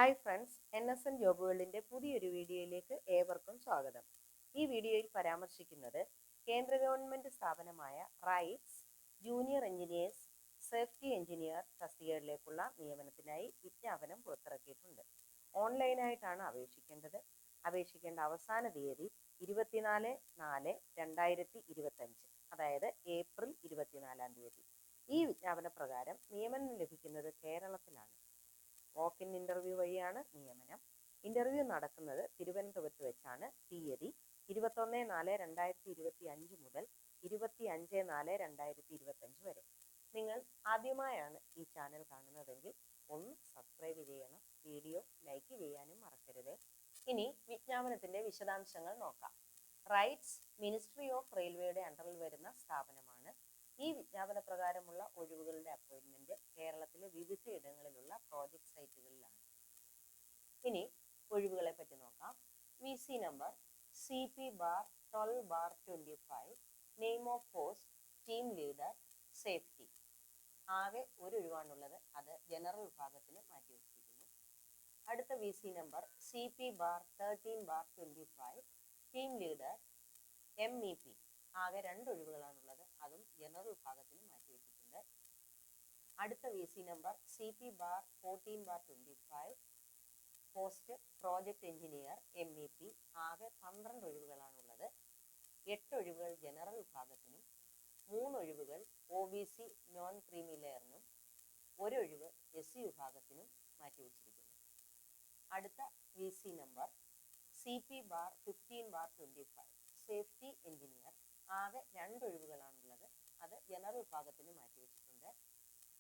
Hi friends, NSN job വേൾഡിൻ്റെ പുതിയൊരു വീഡിയോയിലേക്ക് ഏവർക്കും സ്വാഗതം. ഈ വീഡിയോയിൽ പരാമർശിക്കുന്നത് കേന്ദ്ര ഗവൺമെൻറ് സ്ഥാപനമായ RITES junior engineers safety engineer തസ്തികകളിലേക്കുള്ള നിയമനത്തിനായി വിജ്ഞാപനം പുറത്തിറക്കിയിട്ടുണ്ട്. ഓൺലൈനായിട്ടാണ് അപേക്ഷിക്കേണ്ടത്. അപേക്ഷിക്കേണ്ട അവസാന തീയതി 24/4/2025, അതായത് ഏപ്രിൽ 24-ാം തീയതി. ഈ വിജ്ഞാപന പ്രകാരം നിയമനം ലഭിക്കുന്നത് കേരളത്തിലാണ്. വാക്ക് ഇൻ ഇൻ്റർവ്യൂ വഴിയാണ് നിയമനം. ഇൻ്റർവ്യൂ നടക്കുന്നത് തിരുവനന്തപുരത്ത് വെച്ചാണ്. തീയതി 21/4/2025 മുതൽ 25/4/2025 വരെ. നിങ്ങൾ ആദ്യമായാണ് ഈ ചാനൽ കാണുന്നതെങ്കിൽ ഒന്ന് സബ്സ്ക്രൈബ് ചെയ്യണം. വീഡിയോ ലൈക്ക് ചെയ്യാനും മറക്കരുത്. ഇനി വിജ്ഞാപനത്തിൻ്റെ വിശദാംശങ്ങൾ നോക്കാം. റൈറ്റ്സ് മിനിസ്ട്രി ഓഫ് റെയിൽവേയുടെ അണ്ടറിൽ വരുന്ന സ്ഥാപനമാണ്. ഈ വിജ്ഞാപന പ്രകാരമുള്ള ഒഴിവുകളുടെ അപ്പോയിൻമെന്റ് കേരളത്തിലെ വിവിധ ഇടങ്ങളിലുള്ള പ്രോജക്ട് സൈറ്റുകളിലാണ്. ഇനി ഒഴിവുകളെ പറ്റി നോക്കാം. VC number CP/12/25, name of post team leader safety. ആകെ ഒരു ഒഴിവാണുള്ളത്, അത് ജനറൽ വിഭാഗത്തിന് മാറ്റിവെച്ചിരിക്കുന്നു. അടുത്ത VC number CP/13/25, team leader MEP. ആകെ 2 ഒഴിവുകളാണുള്ളത്, അതും ജനറൽ വിഭാഗത്തിന് മാറ്റിവെച്ചിട്ടുണ്ട്. അടുത്ത VC number CP/14/25, post project engineer MEP. ആകെ 12 ഒഴിവുകളാണുള്ളത്. 8 ഒഴിവുകൾ ജനറൽ വിഭാഗത്തിനും 3 ഒഴിവുകൾ OBC നോൺ ക്രീമി ലെയറിനും 1 ഒഴിവ് SC വിഭാഗത്തിനും മാറ്റിവെച്ചിരിക്കുന്നു. അടുത്ത VC number CP/15/25, safety engineer. ആകെ 2 ഒഴിവുകളാണുള്ളത്, അത് ജനറൽ വിഭാഗത്തിന് മാറ്റിവെച്ചിട്ടുണ്ട്.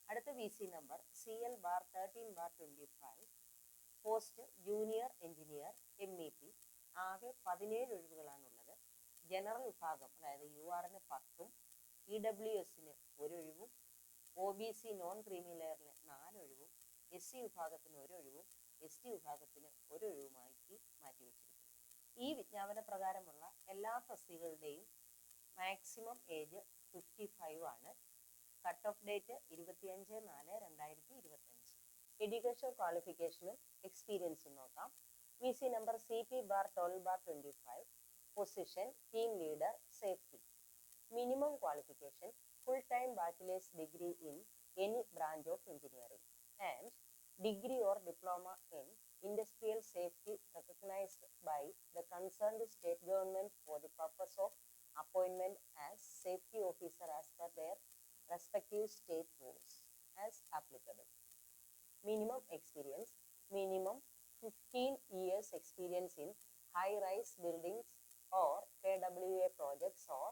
അടുത്ത VC number CL/13/25, post junior engineer MEP. ആകെ 17 ഒഴിവുകളാണുള്ളത്. ജനറൽ വിഭാഗം, അതായത് URന് 10ഉം EWSന് 1 ഒഴിവും OBC നോൺ ക്രീമി ലെയറിന് 4 ഒഴിവും SC വിഭാഗത്തിന് 1 ഒഴിവും ST വിഭാഗത്തിന് 1 ഒഴിവുമാക്കി മാറ്റിവെച്ചിരിക്കുന്നു. ഈ വിജ്ഞാപന പ്രകാരമുള്ള എല്ലാ തസ്തികകളുടെയും മാക്സിമം ഏജ് 55 ആണ്. Cut off date 25/4/2025. എഡ്യൂക്കേഷൻ ക്വാളിഫിക്കേഷനും എക്സ്പീരിയൻസും നോക്കാം. VC number CP/12/25, position team leader safety. Minimum qualification full time bachelor's degree in any branch of engineering and degree or diploma in industrial safety recognized by the concerned state government for the purpose of appointment as safety officer as per their respective state rules as applicable. Minimum experience, minimum 15 years experience in high-rise buildings or KWA projects or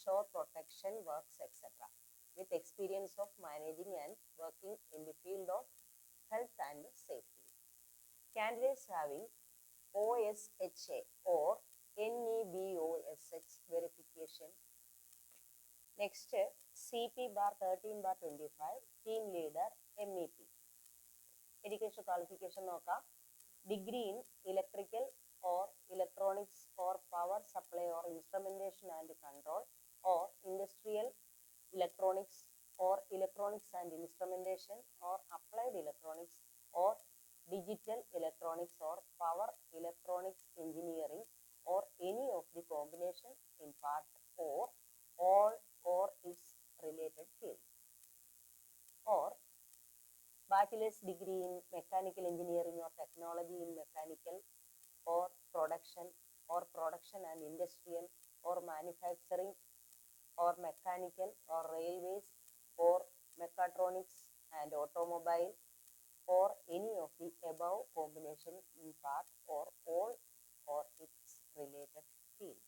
shore protection works, etc., with experience of managing and working in the field of health and safety. Candidates having OSHA or NEBOSH verification. Next, CP/13/25, team leader MEP. Education qualification നോക്കാം. Degree in electrical or electronics or power supply or instrumentation and control or industrial electronics or electronics and instrumentation or applied electronics or digital electronics or power electronics engineering or any of the combination in part or all or its related field. Or bachelor's degree in mechanical engineering or technology in mechanical or production and industrial or manufacturing or mechanical or railways or mechatronics and automobile or any of the above combination in part or all or its related field.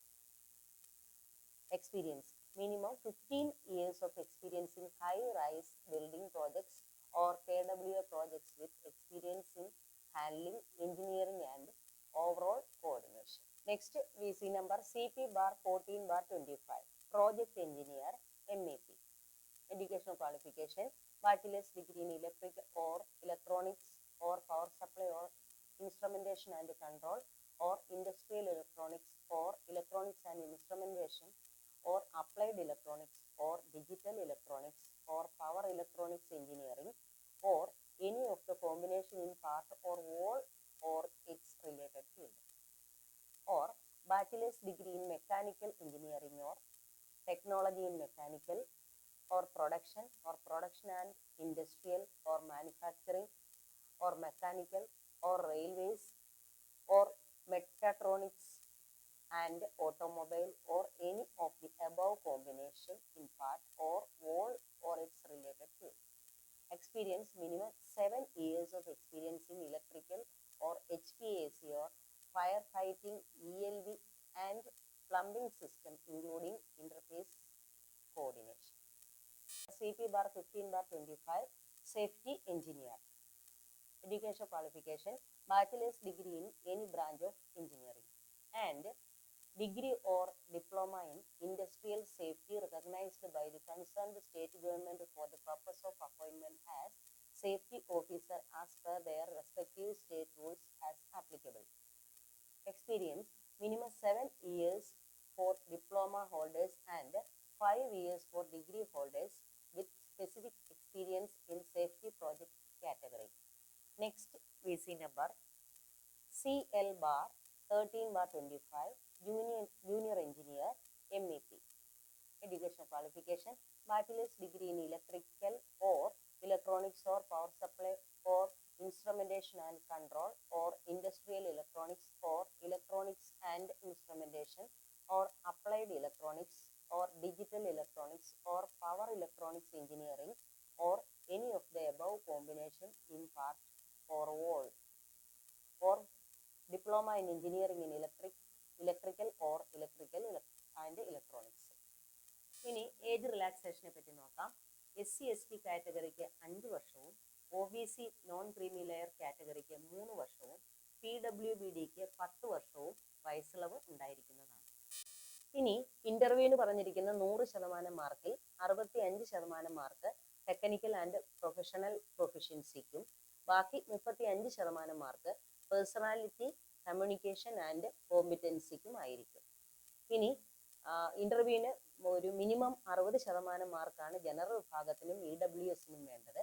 Experience, minimum 15 years of experience in high-rise building projects or KWA projects with experience in handling, engineering and overall coordination. Next, VC number CP/14/25, project engineer MEP. Education qualification, bachelor's degree in electric or electronics or power supply or instrumentation and control or industrial electronics or electronics and instrumentation or applied electronics or digital electronics or power electronics engineering or any of the combination in part or all bachelor's degree in mechanical engineering or technology in mechanical or production and industrial or manufacturing or mechanical or railways or mechatronics and automobile or any of the above combination in part or all or its related field. Experience minimum 7 years of experience in electrical or HVAC or firefighting, ELV and plumbing system including interface coordination. CP bar 15 bar 25 safety engineer. Education qualification bachelor's degree in any branch of engineering and degree or diploma in industrial safety recognized by the concerned state government for the purpose of appointment as safety officer as per their respective state rules as applicable. Experience minimum 7 years for diploma holders and 5 years for degree holders with specific experience in safety project category. Next VC number CL bar 13 bar 25 junior engineer MEP. Education qualification bachelor's degree in electrical or electronics or power supply or instrumentation and control or industrial electronics or electronics and instrumentation or applied electronics or digital electronics or power electronics engineering or any of the above combination in part or all or diploma in engineering in electrical or electrical and electronics. ഇനി age റിലാക്സേഷനെ പറ്റി നോക്കാം. SC/ST കാറ്റഗറിക്ക് 5 വർഷവും OBC non creamy layer കാറ്റഗറിക്ക് 3 വർഷവും PWBDക്ക് 10 വർഷവും വയസ്സിളവ് ഉണ്ടായിരിക്കുന്നതാണ്. ഇനി ഇന്റർവ്യൂവിന് പറഞ്ഞിരിക്കുന്ന 100% മാർക്കിൽ 65% മാർക്ക് ടെക്നിക്കൽ ആൻഡ് പ്രൊഫഷണൽ പ്രൊഫിഷ്യൻസിക്കും ബാക്കി 35% മാർക്ക് പേഴ്സണാലിറ്റി, കമ്മ്യൂണിക്കേഷൻ ആൻഡ് കോമ്പിറ്റൻസിക്കും ആയിരിക്കും. ഇനി ഇന്റർവ്യൂവിന് ഒരു മിനിമം 60% മാർക്കാണ് ജനറൽ വിഭാഗത്തിനും EWSനും വേണ്ടത്.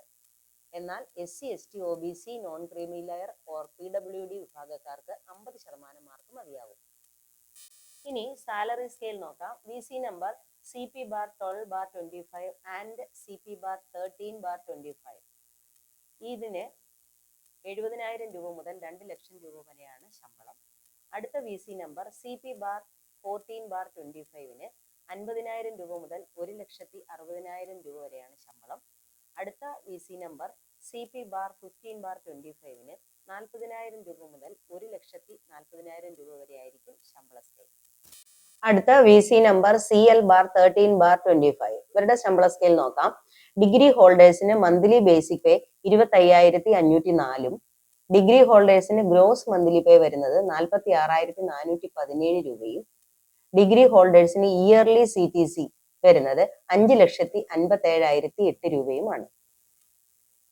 എന്നാൽ SC/ST OBC non creamy layer or PWD വിഭാഗക്കാർക്ക് 50% മാർക്ക് മതിയാവും. ഇനി സാലറി സ്കെയിൽ നോക്കാം. VC number CP bar 12 bar 25 and CP bar 13 bar 25 ഇതിന് 70,000 രൂപ മുതൽ 2 ലക്ഷം രൂപ വരെയാണ് ശമ്പളം. അടുത്ത VC number CP bar 14 bar 25ന് 50,000 രൂപ മുതൽ 1,60,000 രൂപ വരെയാണ് ശമ്പളം. അടുത്ത VC number CP bar 15 bar 25ന് 40,000 രൂപ മുതൽ 1,40,000 രൂപ വരെ ആയിരിക്കും ശമ്പള സ്കെയിൽ. അടുത്ത VC number CL bar 13 bar 25 ഇവരുടെ ശമ്പള സ്കെയിൽ നോക്കാം. ഡിഗ്രി ഹോൾഡേഴ്സിന് മന്ത്ലി ബേസിക് പേ 25,504 ഡിഗ്രി ഹോൾഡേഴ്സിന് ഗ്രോസ് മന്ത്ലി പേ വരുന്നത് 46,417 രൂപയും ഡിഗ്രി ഹോൾഡേഴ്സിന് ഇയർലി CTC വരുന്നത് 5,57,008 രൂപയുമാണ്.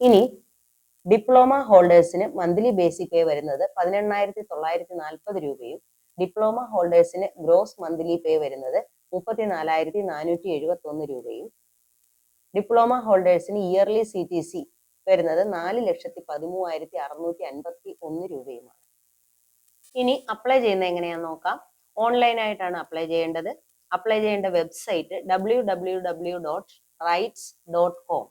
ഇനി ഡിപ്ലോമ ഹോൾഡേഴ്സിന് മന്ത്ലി ബേസിക് പേ വരുന്നത് 18,940 രൂപയും ഡിപ്ലോമ ഹോൾഡേഴ്സിന് ഗ്രോസ് മന്ത്ലി പേ വരുന്നത് 34,471 രൂപയും ഡിപ്ലോമ ഹോൾഡേഴ്സിന് ഇയർലി CTC വരുന്നത് 4,13,651 രൂപയുമാണ്. ഇനി അപ്ലൈ ചെയ്യുന്നത് എങ്ങനെയാണെന്ന് നോക്കാം. ഓൺലൈനായിട്ടാണ് അപ്ലൈ ചെയ്യേണ്ടത്. അപ്ലൈ ചെയ്യേണ്ട വെബ്സൈറ്റ് www.rights.com.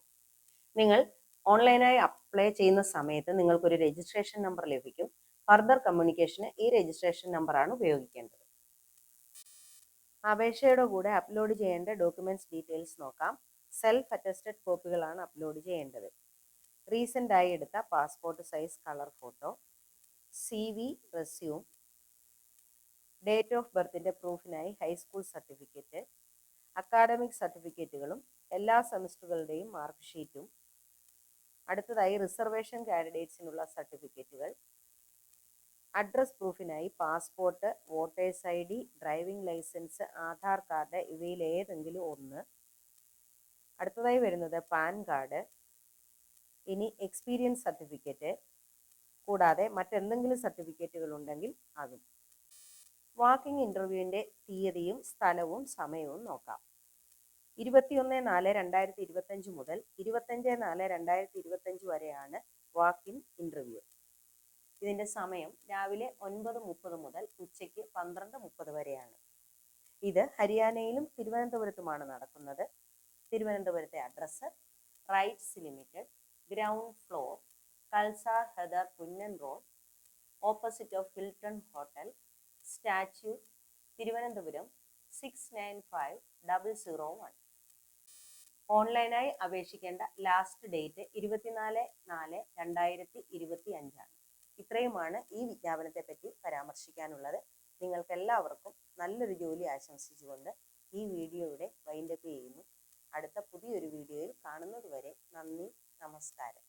നിങ്ങൾ ഓൺലൈനായി അപ്ലൈ ചെയ്യുന്ന സമയത്ത് നിങ്ങൾക്കൊരു രജിസ്ട്രേഷൻ നമ്പർ ലഭിക്കും. ഫർദർ കമ്മ്യൂണിക്കേഷന് ഈ രജിസ്ട്രേഷൻ നമ്പറാണ് ഉപയോഗിക്കേണ്ടത്. അപേക്ഷയുടെ കൂടെ അപ്ലോഡ് ചെയ്യേണ്ട ഡോക്യുമെന്റ്സ് ഡീറ്റെയിൽസ് നോക്കാം. സെൽഫ് അറ്റസ്റ്റഡ് കോപ്പികളാണ് അപ്ലോഡ് ചെയ്യേണ്ടത്. റീസെൻ്റ് ആയി എടുത്ത passport size colour photo, CV, resume, date of ബർത്തിൻ്റെ പ്രൂഫിനായി ഹൈസ്കൂൾ സർട്ടിഫിക്കറ്റ്, അക്കാഡമിക് സർട്ടിഫിക്കറ്റുകളും എല്ലാ സെമിസ്റ്ററുകളുടെയും മാർക്ക് ഷീറ്റും, അടുത്തതായി റിസർവേഷൻ കാൻഡിഡേറ്റ്സിനുള്ള സർട്ടിഫിക്കറ്റുകൾ, അഡ്രസ് പ്രൂഫിനായി passport, voters ID, driving licence, Aadhaar card ഇവയിൽ ഏതെങ്കിലും ഒന്ന്, അടുത്തതായി വരുന്നത് പാൻ കാർഡ്, ഇനി എക്സ്പീരിയൻസ് സർട്ടിഫിക്കറ്റ്, കൂടാതെ മറ്റെന്തെങ്കിലും സർട്ടിഫിക്കറ്റുകൾ ഉണ്ടെങ്കിൽ അതും. വാക്കിംഗ് ഇൻ്റർവ്യൂവിൻ്റെ തീയതിയും സ്ഥലവും സമയവും നോക്കാം. 21/4/2025 മുതൽ 25/4/2025 വരെയാണ് വാക്കിംഗ് ഇൻ്റർവ്യൂ. ഇതിൻ്റെ സമയം രാവിലെ 9:30 മുതൽ ഉച്ചയ്ക്ക് 12:30 വരെയാണ്. ഇത് ഹരിയാനയിലും തിരുവനന്തപുരത്തുമാണ് നടക്കുന്നത്. തിരുവനന്തപുരത്തെ address RITES limited, ground floor, Kalsar Heather Punnan road, opposite of Hilton hotel, statue, Thiruvananthapuram 695001. ഓൺലൈനായി അപേക്ഷിക്കേണ്ട ലാസ്റ്റ് ഡേറ്റ് 24/4/2025. ഇത്രയുമാണ് ഈ വിജ്ഞാപനത്തെ പറ്റി പരാമർശിക്കാനുള്ളത്. നിങ്ങൾക്കെല്ലാവർക്കും നല്ലൊരു ജോലി ആശംസിച്ചുകൊണ്ട് ഈ വീഡിയോയുടെ വൈൻഡപ്പ് ചെയ്യുന്നു. അടുത്ത പുതിയൊരു വീഡിയോയിൽ കാണുന്നത് വരെ നന്ദി, നമസ്കാരം.